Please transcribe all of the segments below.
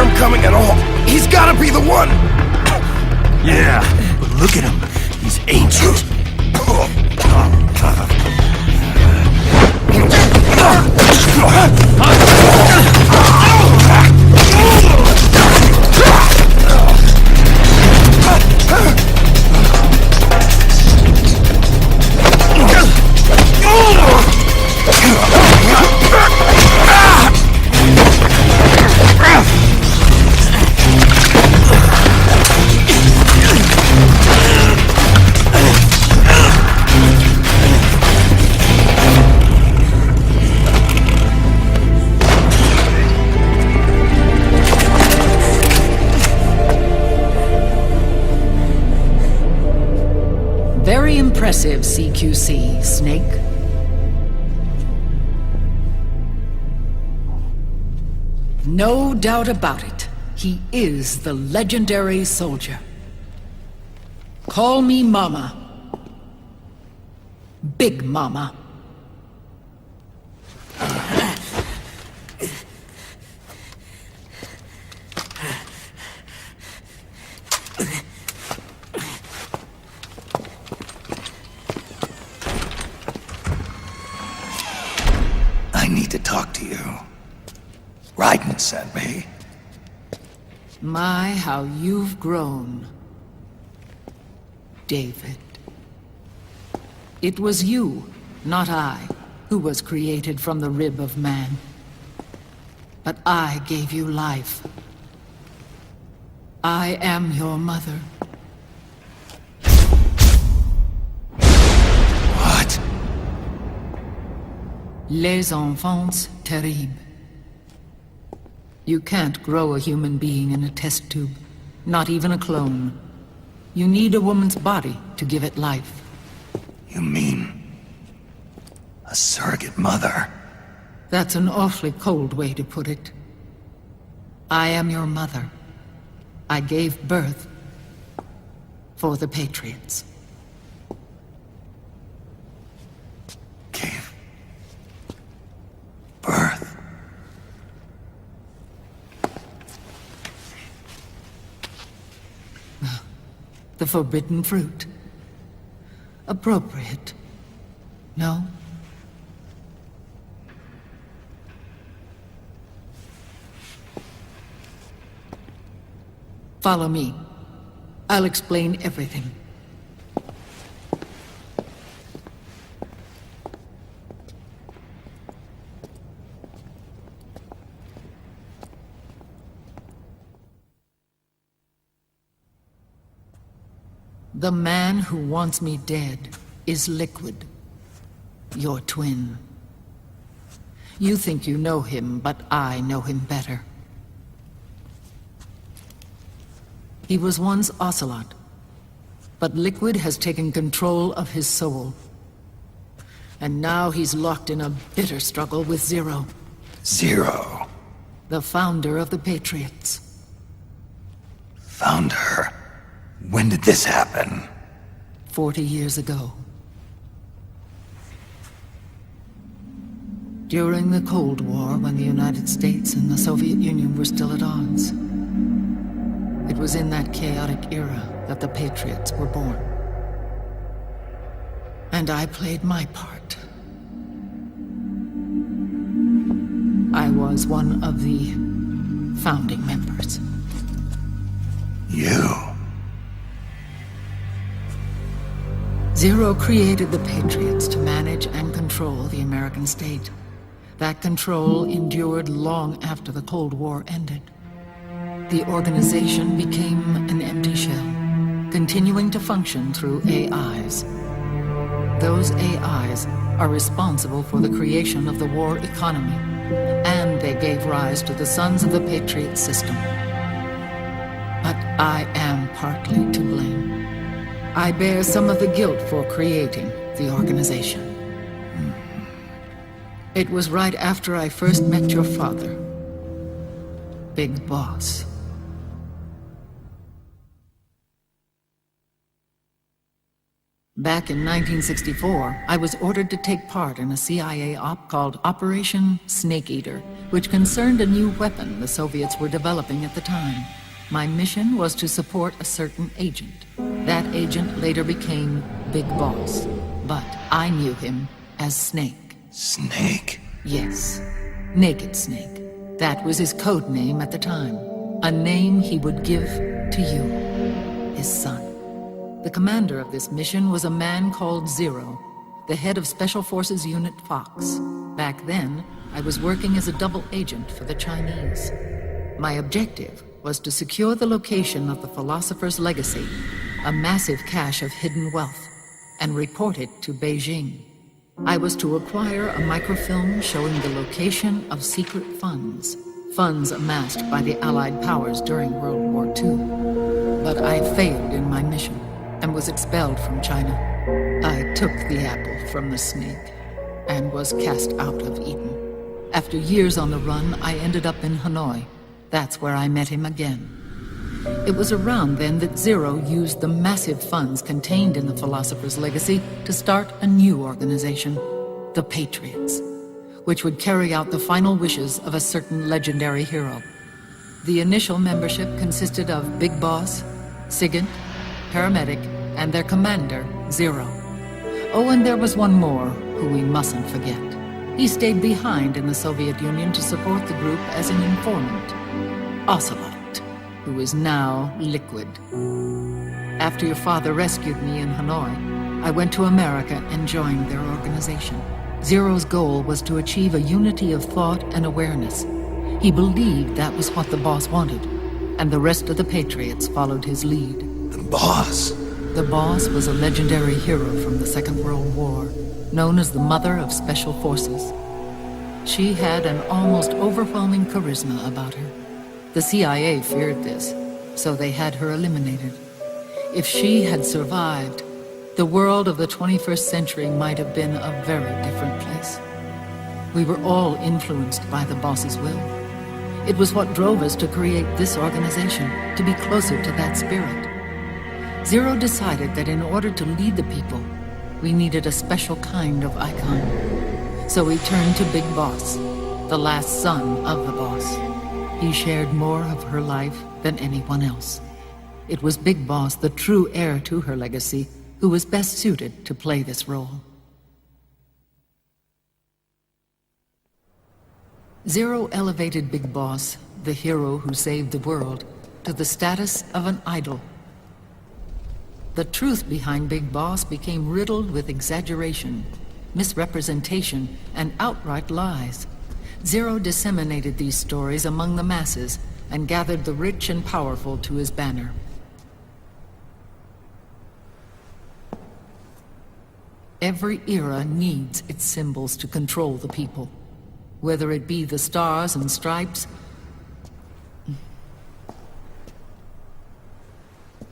hear him coming at all. He's gotta be the one! Yeah, but look at him. He's ancient. Very impressive, CQC, Snake. No doubt about it. He is the legendary soldier. Call me Mama. Big Mama. I need to talk to you. Raiden sent me. My, how you've grown, David. It was you, not I, who was created from the rib of man. But I gave you life. I am your mother. What? Les enfants terribles. You can't grow a human being in a test tube, not even a clone. You need a woman's body to give it life. You mean... a surrogate mother? That's an awfully cold way to put it. I am your mother. I gave birth for the Patriots. Gave... birth? The forbidden fruit. Appropriate. No? Follow me. I'll explain everything. The man who wants me dead is Liquid, your twin. You think you know him, but I know him better. He was once Ocelot, but Liquid has taken control of his soul. And now he's locked in a bitter struggle with Zero. Zero? The founder of the Patriots. Founder? When did this happen? 40 years ago. During the Cold War, when the United States and the Soviet Union were still at odds. It was in that chaotic era that the Patriots were born. And I played my part. I was one of the founding members. You? Zero created the Patriots to manage and control the American state. That control endured long after the Cold War ended. The organization became an empty shell, continuing to function through AIs. Those AIs are responsible for the creation of the war economy, and they gave rise to the Sons of the Patriot system. But I am partly to blame. I bear some of the guilt for creating the organization. It was right after I first met your father, Big Boss. Back in 1964, I was ordered to take part in a CIA op called Operation Snake Eater, which concerned a new weapon the Soviets were developing at the time. My mission was to support a certain agent. That agent later became Big Boss, but I knew him as Snake. Snake? Yes, Naked Snake. That was his code name at the time. A name he would give to you, his son. The commander of this mission was a man called Zero, the head of Special Forces Unit Fox. Back then, I was working as a double agent for the Chinese. My objective was to secure the location of the Philosopher's Legacy, a massive cache of hidden wealth, and report it to Beijing. I was to acquire a microfilm showing the location of secret funds amassed by the Allied powers during World War II. But I failed in my mission and was expelled from China. I took the apple from the snake and was cast out of Eden. After years on the run, I ended up in Hanoi. That's where I met him again. It was around then that Zero used the massive funds contained in the Philosopher's Legacy to start a new organization, the Patriots, which would carry out the final wishes of a certain legendary hero. The initial membership consisted of Big Boss, SIGINT, Paramedic, and their commander, Zero. Oh, and there was one more who we mustn't forget. He stayed behind in the Soviet Union to support the group as an informant, Ocelot, who is now Liquid. After your father rescued me in Hanoi, I went to America and joined their organization. Zero's goal was to achieve a unity of thought and awareness. He believed that was what the boss wanted, and the rest of the Patriots followed his lead. The boss? The boss was a legendary hero from the Second World War, known as the Mother of Special Forces. She had an almost overwhelming charisma about her. The CIA feared this, so they had her eliminated. If she had survived, the world of the 21st century might have been a very different place. We were all influenced by the boss's will. It was what drove us to create this organization, to be closer to that spirit. Zero decided that in order to lead the people, we needed a special kind of icon. So he turned to Big Boss, the last son of the boss. He shared more of her life than anyone else. It was Big Boss, the true heir to her legacy, who was best suited to play this role. Zero elevated Big Boss, the hero who saved the world, to the status of an idol. The truth behind Big Boss became riddled with exaggeration, misrepresentation, and outright lies. Zero disseminated these stories among the masses and gathered the rich and powerful to his banner. Every era needs its symbols to control the people, whether it be the stars and stripes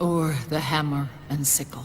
or the hammer and sickle.